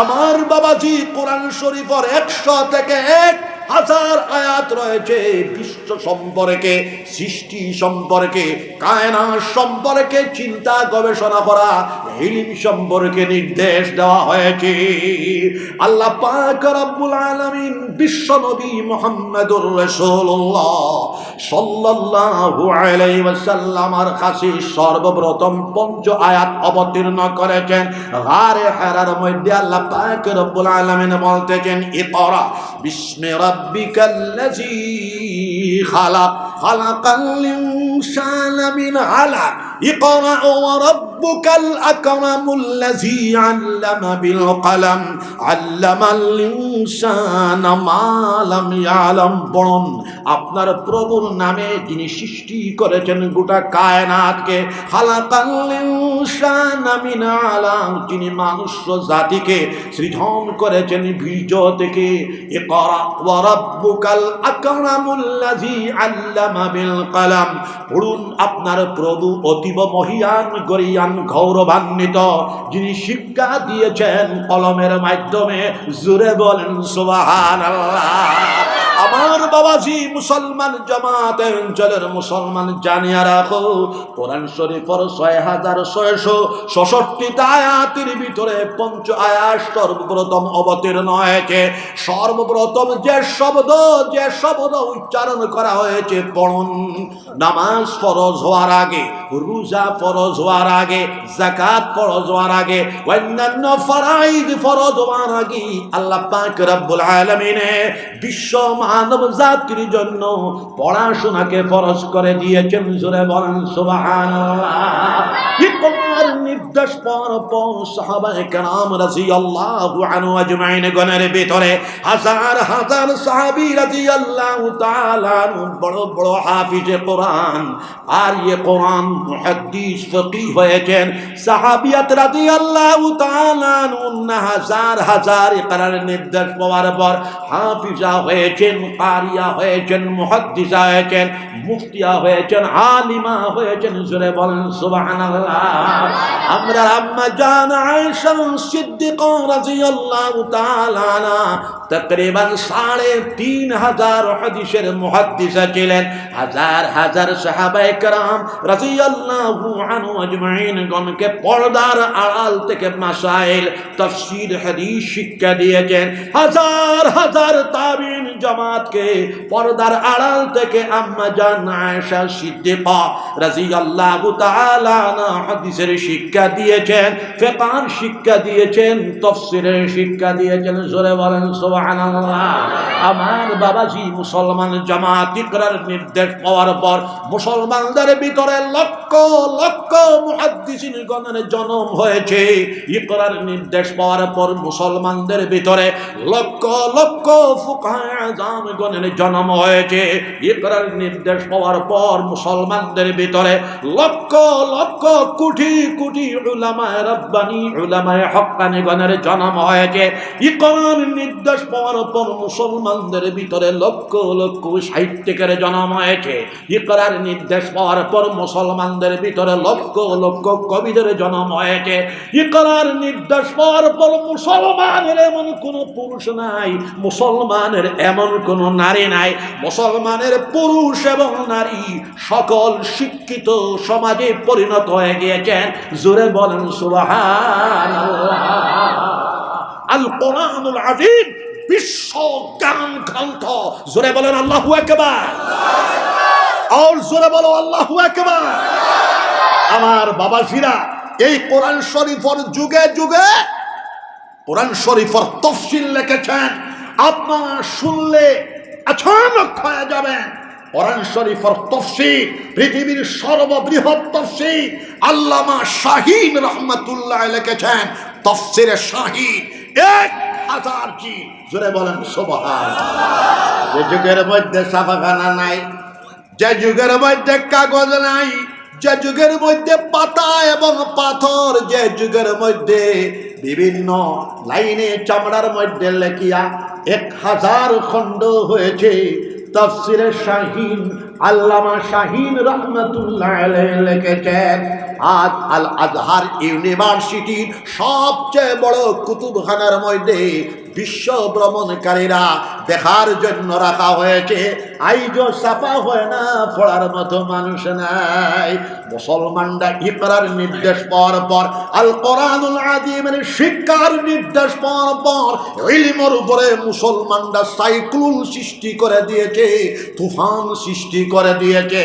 আমার বাবাজি কোরআন শরীফের 100 থেকে 1000 আয়াত রয়েছে বিশ্ব সম্পর্কে, সৃষ্টি সম্পর্কে, কায়নাত সম্পর্কে চিন্তা গবেষণা করা, ইলম সম্পর্কে নির্দেশ দেওয়া হয়েছে। আল্লাহ পাক রব্বুল আলামিন বিশ্ব নবী মুহাম্মদুর রাসূলুল্লাহ সাল্লাল্লাহু আলাইহি ওয়াসাল্লামের কাছে সর্বপ্রথম 5 আয়াত অবতীর্ণ করেছেন। গারে হেরার মধ্যে আল্লাহ পাক রব্বুল আলামিন বলতেছেন, ইকরা বিসমি রাব্বিকাল্লাযী খালাক খালাকাল ইনসানা মিন আলাক ইকরা ওয়া রাব্বুকাল আকরামুল্লাযী আল্লামা বিল কলম আল্লামাল ইনসানা মা লাম ইয়ালাম। বলুন, আপনার প্রভুর নামে যিনি সৃষ্টি করেছেন গোটা কায়নাতকে, খালাকাল ইনসানা মিন আলাক, যিনি মানুষ জাতিকে সৃজন করেছেন বীর্য থেকে। ইকরা ওয়া রাব্বুকাল আকরামুল্লাযী আল্লামা বিল কলম, পড়ুন, আপনার প্রভু অতীব মহিয়ান গরিয়ান গৌরবান্বিত, যিনি শিক্ষা দিয়েছেন কলমের মাধ্যমে। জোরে বলেন সুবহানাল্লাহ। আমার বাবাজি মুসলমান জামাত অঞ্চলের মুসলমান জানিয়া রাখো, কোরআন শরীফের 6666 আয়াতের ভিতরে 5 আয়াত সর্বপ্রথম অবতীর্ণ হয়েছে। সর্বপ্রথম যে শব্দ উচ্চারণ করা হয়েছে, পড়ুন, নামাজ ফরজ হওয়ার আগে, রোজা ফরজ হওয়ার আগে, যাকাত ফরজ হওয়ার আগে, অন্যান্য ফরাইদ ফরজ হওয়ার আগে আল্লাহ পাক রব্বুল আলামিন বিশ্ব মানব জাতির জন্য পড়াশোনাকে ফরজ করে দিয়েছেন। জোরে বলেন সুবহানাল্লাহ। ইকরার নির্দেশ পর সাহাবায়ে কেরাম রাদিয়াল্লাহু আনহু আজমাইন গণের ভিতরে হাজার হাজার সাহাবী রাদিয়াল্লাহু তাআলা বড় বড় হাফিজে কোরআন আর ইয়ে কোরআন মুহাদ্দিস ফকিহ হয়েছেন। সাহাবিয়াত রাদিয়াল্লাহু তাআলা হাজার হাজার ইকরার নির্দেশ পাওয়ার পর হাফিজা হয়েছেন, কারিয়া হয়েছেন, মুহাদ্দিসা হয়েছেন, মুফতিয়া হয়েছেন, আলিমা হয়েছেন। জোরে বলেন সুবহানাল্লাহ। আমরা আম্মা জান আয়েশা সিদ্দিকা রাদিয়াল্লাহু তাআলা আনহা তকরিবান 3500 হাদিসের মুহাদ্দিসা ছিলেন। হাজার হাজার সাহাবায়ে কেরাম রাদিয়াল্লাহু আনহু আজমাইন গণকে পর্দার আড়াল থেকে মাসাইল তাফসীর হাদিস শিক্ষা দিয়েছেন। হাজার হাজার তাবিঈন জামাতকে পর্দার আড়াল থেকে আম্মা জান আয়েশা সিদ্দিকা রাদিয়াল্লাহু তাআলা আনহা হাদিসের শিক্ষা দিয়েছেন, ফিকহের শিক্ষা দিয়েছেন, তাফসীরের শিক্ষা দিয়েছেন। জোরে বলেন সুবহানাল্লাহ। আমার বাবাজি মুসলমান জামাত ইকরার নির্দেশ পাওয়ার পর মুসলমানদের ভিতরে লক্ষ লক্ষ মুহাদ্দিসিন গণের জন্ম হয়েছে। ইকরার নির্দেশ পাওয়ার পর মুসলমানদের ভিতরে লক্ষ লক্ষ ফুকাহা আযম গণের জন্ম হয়েছে। ইকরার নির্দেশ পাওয়ার পর মুসলমানদের ভিতরে লক্ষ লক্ষ কোটি কোটি উলামায়ে রাব্বানী উলামায়ে হক্কানী গণের জন্ম হয়েছে। ইকরার নির্দেশ পাওয়ার পর মুসলমানদের ভিতরে লক্ষ লক্ষ সাহিত্যিকের জন্ম হয়েছে। ইকরার নির্দেশ পাওয়ার পর মুসলমানদের ভিতরে লক্ষ লক্ষ কবিদের জন্ম হয়েছে। ইকরার নির্দেশ পাওয়ার পর মুসলমানের এমন কোন পুরুষ নাই, মুসলমানের এমন কোন নারী নাই, মুসলমানের পুরুষ এবং নারী সকল শিক্ষিত সমাজে পরিণত হয়ে গিয়েছেন। জোরে বলেন সুবহানাল্লাহ। আল কোরআনুল আযীম বিশ্ব জ্ঞান গ্রন্থ। জোরে বলেন আল্লাহু আকবার। আর জোরে বলো আল্লাহু আকবার। আমার বাবাজিরা, এই কোরআন শরীফের যুগে যুগে কোরআন শরীফের তাফসীর লিখেছেন। আপনারা শুনলে আচানক হয়ে যাবেন। কোরআন শরীফের তাফসীর পৃথিবীর সর্ববৃহৎ তাফসীর আল্লামা শাহীন রাহমাতুল্লাহ লিখেছেন। তাফসীরে শাহীন 1000 জি। জোরে বলেন সুবহানাল্লাহ। যে যুগের মধ্যে ছাপাখানা নাই, যে যুগের মধ্যে কাগজ নাই, যে যুগের মধ্যে পাতা এবং পাথর, যে যুগের মধ্যে বিভিন্ন লাইনে চামড়ার মধ্যে লেখিয়া 1000 খণ্ড হয়েছে, তাফসীরে শাহীন আল্লামা শাহীন রাহমাতুল্লাহ আলাইহি লিখেছেন। আজ আল আজহার ইউনিভার্সিটির সবচেয়ে বড় কুতুবখানার মধ্যে বিশ্ব ভ্রমণকারীরা দেখার জন্য রাখা হয়েছে। আইজো সাফা হয় না, পড়ার মতো মানুষ নাই। মুসলমানরা ইকরার নির্দেশ পাওয়ার পর, আল কোরআনুল আযীমের শিক্ষার নির্দেশ পাওয়ার পর ইলমের উপরে মুসলমানরা সাইক্লোন সৃষ্টি করে দিয়েছে, তুফান সৃষ্টি করে দিয়েছে।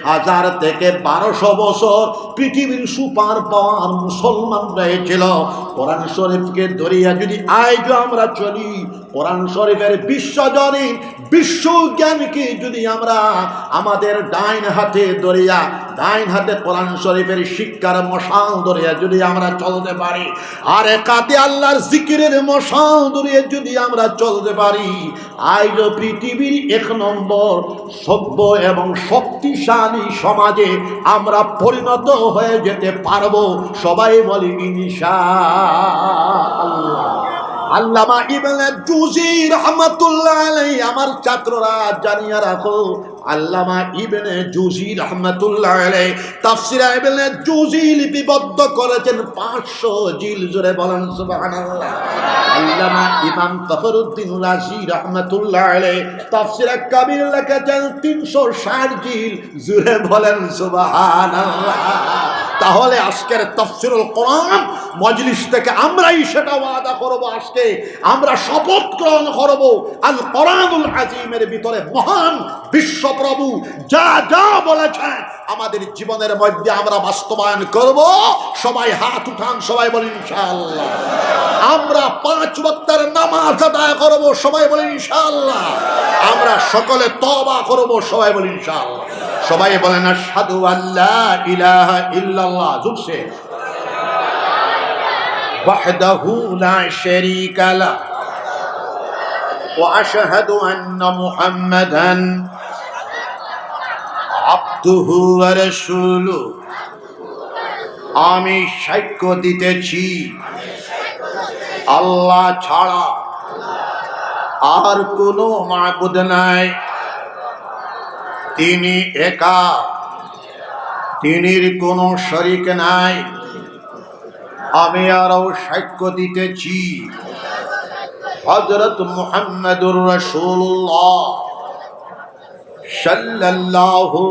1000 থেকে 1200 বছর পৃথিবীর সুপার পাওয়ার মুসলমান রয়েছিল। কোরআন শরীফকে ধরিয়া যদি আজ আমরা চলি, কোরআন শরীফের বিশ্বজনীন বিশ্বজ্ঞানকে যদি আমরা আমাদের ডাইন হাতে ধরিয়া, ডাইন হাতে কোরআন শরীফের শিক্ষার মশাল ধরিয়া যদি আমরা চলতে পারি, আর একাতে আল্লাহর জিকিরের মশাল ধরিয়া যদি আমরা চলতে পারি, আজ পৃথিবীর 1 নম্বর সভ্য এবং শক্তিশালী সমাজে আমরা পরিণত হয়ে যেতে পারবো। সবাই বলি ইনশাআল্লাহ। আল্লামা ইবনে জুজি রাহমাতুল্লাহ আলাইহি, আমার ছাত্ররা জানিয়া রাখো, আল্লামা ইবনে জুজি রাহমাতুল্লাহ আলাইহি তাফসীরে ইবনে জুজি লিপিবদ্ধ করেছেন 500 জিল। জোরে বলেন সুবহানাল্লাহ। আল্লামা ইমাম ফখরুদ্দিন রাজি রাহমাতুল্লাহ আলাইহি তাফসীরে কাবীর লিখেছেন 360 জিল। জোরে বলেন সুবহানাল্লাহ। তাহলে আজকের তাফসীরুল কোরআন মজলিস থেকে আমরাই সেটা ওয়াদা করব, আজকে আমরা শপথ গ্রহণ করব, আল কোরআনুল আযীমের ভিতরে মহান বিশ্বপ্রভু যা যা বলেছেন আমাদের জীবনের মধ্যে আমরা বাস্তবায়ন করব। সবাই হাত উঠান, সবাই বলেন ইনশাআল্লাহ। আমরা 5 ওয়াক্তের নামাজ আদায় করব, সবাই বলেন ইনশাআল্লাহ। আমরা সকলে তওবা করব, সবাই বলেন ইনশাআল্লাহ। সবাই বলেন আশহাদু আল্লা ইলাহা ইল্লাল্লাহ, জুড়ছে ওয়াহদাহু লা শারীকা লাহু ওয়া আশহাদু আন্না মুহাম্মাদান আবদুহু ওয়া রাসূলুহু। আমি সাক্ষ্য দিতেছি আল্লাহ ছাড়া আর কোনো মাবুদ নাই, তিনি একা, তিনির কোনো শরীক নাই। আমি আরও সাক্ষ্য দিতেছি হযরত মুহাম্মদুর রাসূলুল্লাহ সাল্লাল্লাহু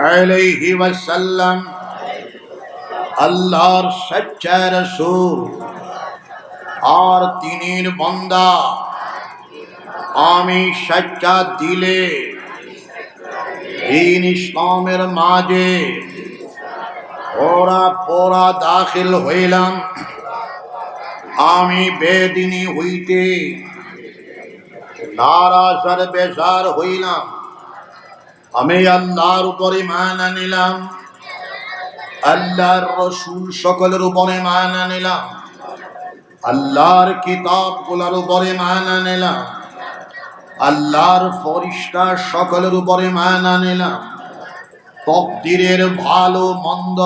আলাইহি ওয়াসাল্লাম আল্লাহর সচ্চা রাসূল আর তিনির বান্দা। আমি সচ্চা দিলে দ্বীন ইসলামের মাঝে পরা দাখিল হইলাম। আমি বেদিনী হইতে নারাজ আর বেজার হইলাম। আমি আল্লাহর উপরে ঈমান আনিলাম, আল্লাহর রাসূল সকলের উপরে ঈমান আনিলাম, আল্লাহর কিতাবগুলোর উপরে ঈমান আনিলাম, আল্লাহর ফেরেশতা সকলের উপরে ঈমান আনিলাম। তকদিরের ভালো মন্দ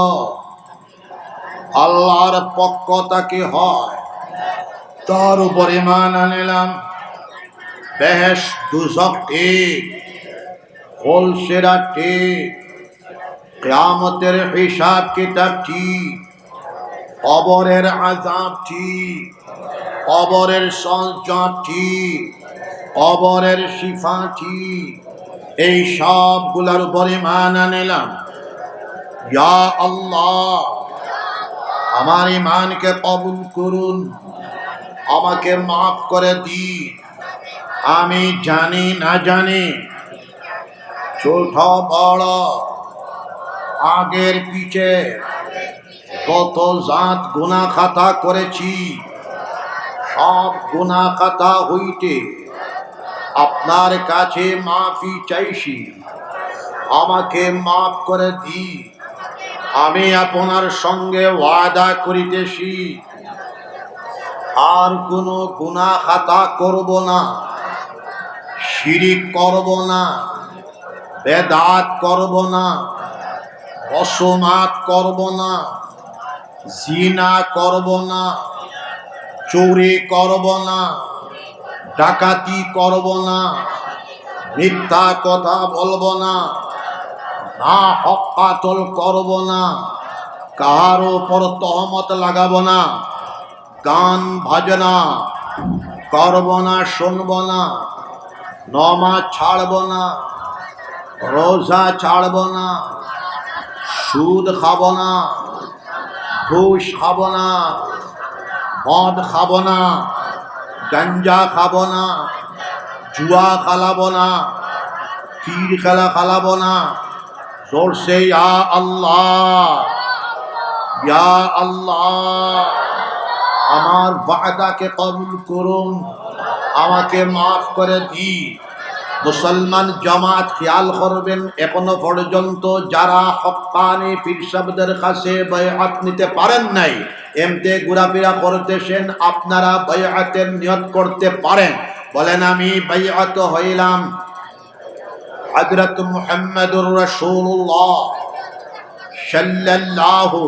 আল্লাহর পক্ষ থেকে হয়, তার উপরে ঈমান আনিলাম। বেহেশত দুজখ ঠিক, ফুলসেরা ঠিক, কিয়ামতের হিসাব কিতাব ঠিক, কবরের আযাব ঠিক, কবরের সঞ্চার ঠিক, কবরের শিফা ঠিক, এই সবগুলোর উপর ঈমান আনিলাম। ইয়া আল্লাহ, আমার ঈমানকে কবুল করুন, আমাকে মাফ করে দিন। আমি জানি না জানি, ছোট বড়, আগের পিছে কত জাত গুনাহ খাতা করেছি, সব গুনাহ খাতা হইতে আপনার কাছে মাফি চাইছি, আমাকে মাফ করে দিন। আমি আপনার সঙ্গে ওয়াদা করিতেছি আর কোনো গুনাহ খাতা করব না, শিরিক করব না, বেদাত করব না, রসমাত করব না, জিনা করব না, চুরি করব না, ডাকাতি করব না, মিথ্যা কথা বলবো না, না হক কাতল করব না, কারো উপর তহমত লাগাবো না, গান বাজনা করব না, শুনব না, নমাজ ছাড়ব না, রোজা ছাড়ব না, সুদ খাব না, ঘুষ খাব না, মদ খাব না, গাঞ্জা খাব না, জুয়া খেলাবো না, তীর খেলা খেলাবো না। জোরসে ইয়া আল্লাহ, ইয়া আল্লাহ, আমার ওয়াদাকে কবুল করুন, আমাকে মাফ করে দি। মুসলমান জামাত খেয়াল করবেন, এখনো পর্যন্ত যারা হক্কানি পীর সাহেবদের কাছে বায়আত নিতে পারেন নাই, এমতে ঘোরাফেরা করতেছেন, আপনারা বায়আতের নিয়ত করতে পারেন। বলেন আমি বায়আত হইলাম হযরত মুহাম্মদুর রাসূলুল্লাহ সাল্লাল্লাহু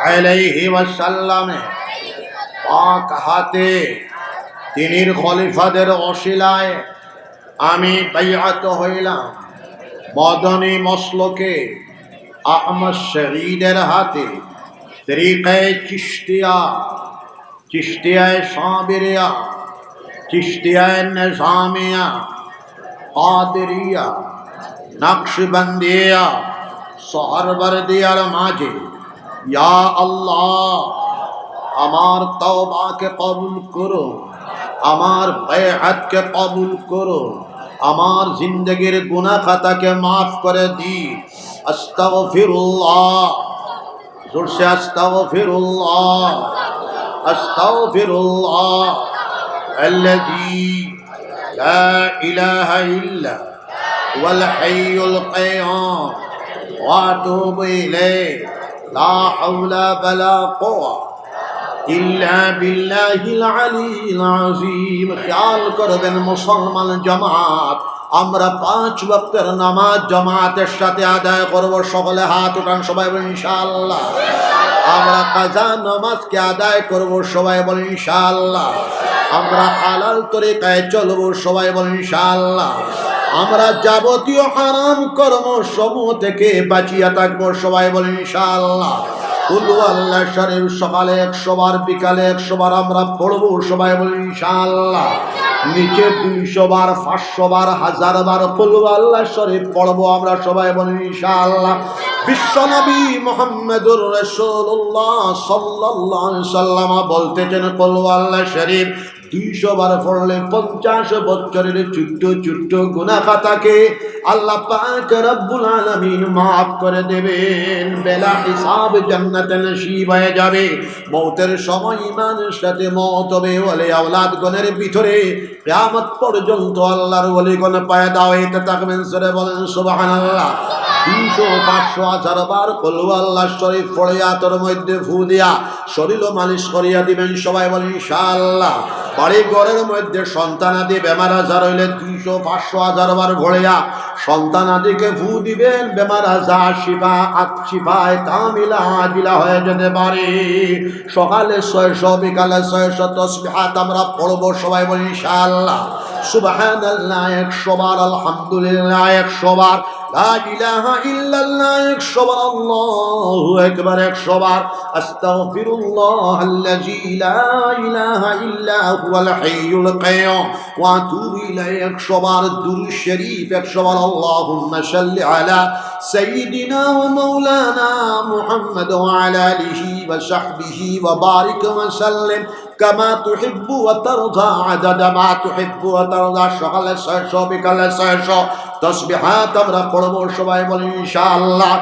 আলাইহি ওয়াসাল্লামের পাক হাতে তিনির খলিফাদের ওসিলায় আমি বাইআত হইলাম। মদনী মসলকে আহমদ শহীদের হাতে তরিকায়ে চিশতিয়া, চিশতিয়ায়ে সাবিরিয়া, চিশতিয়ায়ে নিজামিয়া, কাদেরিয়া, নকশবন্দিয়া, সোহরবর্দিয়ার মাঝে ইয়া আল্লাহ আমার তওবাকে কবুল করো, আমার বাইআতকে কবুল করো, আমার জিন্দগির গুনাহ খাতাকে মাফ করে দি। আস্তাগফিরুল্লাহ, জোরসে আস্তাগফিরুল্লাহ, আস্তাগফিরুল্লাহ আল্লাযী লা ইলাহা ইল্লা ওয়াল হাইয়ুল কাইয়্যুম ওয়া আতুবু ইলাইহি লা হাওলা ওয়ালা কুওয়া ইল্লা বিল্লাহিল আলিয়্যিল আযীম। খেয়াল করবেন মুসলমান জামাত, আমরা 5 ওয়াক্তের নামাজ জামাতের সাথে আদায় করব। সকলে হাত উঠান, সবাই বলেন ইনশাআল্লাহ। আমরা কাজা নামাজকে আদায় করব, সবাই বলেন ইনশাআল্লাহ। আমরা হালাল তরিকায় চলব, সবাই বলেন ইনশাআল্লাহ। আমরা যাবতীয় হারাম কর্ম সমূহ থেকে বাঁচিয়া থাকবো, সবাই বলেন ইনশাআল্লাহ। কুল আল্লাহ শরীফ সকালে 100 বার, বিকালে 100 বার আমরা পড়বো, সবাই বলেন ইনশাআল্লাহ। নিচে 200 বার, 500 বার, 1000 বার কুল আল্লাহ শরীফ পড়বো আমরা, সবাই বলেন ইনশাআল্লাহ। বিশ্বনবী মুহাম্মদুর রাসূলুল্লাহ সাল্লাল্লাহু আলাইহি ওয়াসাল্লাম বলতেছেন, কুল আল্লাহ শরীফ 200 বার পড়লে 50 বছরের ছোট্ট ছোট্ট গুনাহ খাতাকে আল্লাহ পাক রব্বুল আলামিন মাফ করে দেবেন। বেলা হিসাব জান্নাতে নসিব হয়ে যাবে। মওতের সময় ইমানের সাথে মওত হবে। ওয়ালি আওলাদগণের ভিতরে কিয়ামত পর্যন্ত আল্লাহর ওলিগণ পয়দা হইতে থাকবেন। সূরা বলেন সুবহানাল্লাহ। 200, 500, 1000 বার কুল আল্লাহ শরীফ পড়ে আতর মধ্যে ফু দিয়া শরীর মালিশ করিয়া দিবেন, সবাই বলেন ইনশাআল্লাহ। বাড়ি ঘরের মধ্যে সন্তানাদি বেমার আজার হইলে 200, 500, 1000 বার ঘোড়িয়া সন্তানাদিকে ফু দিবেন। বেমার আজার শিফা শিফায় কামিলা আজিলা হয়ে যেতে পারে। সকালে 600, বিকালে 600 তাসবিহাত আমরা পড়ব, সবাই বলেন ইনশাআল্লাহ। সুবহানাল্লাহ 100 বার, আলহামদুলিল্লাহ 100 বার, লা ইলাহা ইল্লাল্লাহ 100 বার, আল্লাহু আকবার 100 বার, আস্তাগফিরুল্লাহ আল্লাযী লা ইলাহা ইল্লা হুয়াল হাইয়ুল কাইয়্যুম ওয়া আতুবু ইলাইহি 100 বার, দুরূদ শরীফ 100 বার, আল্লাহুম্মা সাল্লি আলা সাইয়্যিদিনা ওয়া মাওলানা মুহাম্মদ ওয়া আলা আলিহি ওয়া সাহবিহি ওয়া বারিক ওয়া সাল্লিম কামা তুহিব্বু ওয়া তারদা আদাদা মা তুহিব্বু ওয়া তারদা। সকালে 600, বিকালে 600 তাসবিহাত আমরা পড়ব, সবাই বলেন ইনশাআল্লাহ।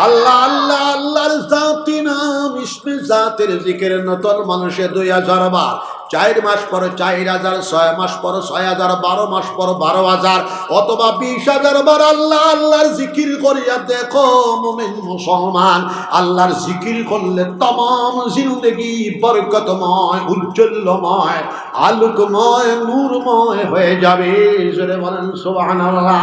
আল্লাহ আল্লাহ আল্লাহর জাতি নাম ইসমে জাতের জিকির নতুন মানুষে 2000 বার, 4 মাস পর 4000, 6 মাস পর 6000, 12 মাস পর 12000 অথবা 20000 বার আল্লাহ আল্লাহর জিকির করিয়া দেখো মুমিন মুসলমান। আল্লাহর জিকির করলে तमाम জিন্দেগি বরকতময়, উজ্জ্বলময়, আলোকময়, নূরময় হয়ে যাবে। জোরে বলেন সুবহানাল্লাহ।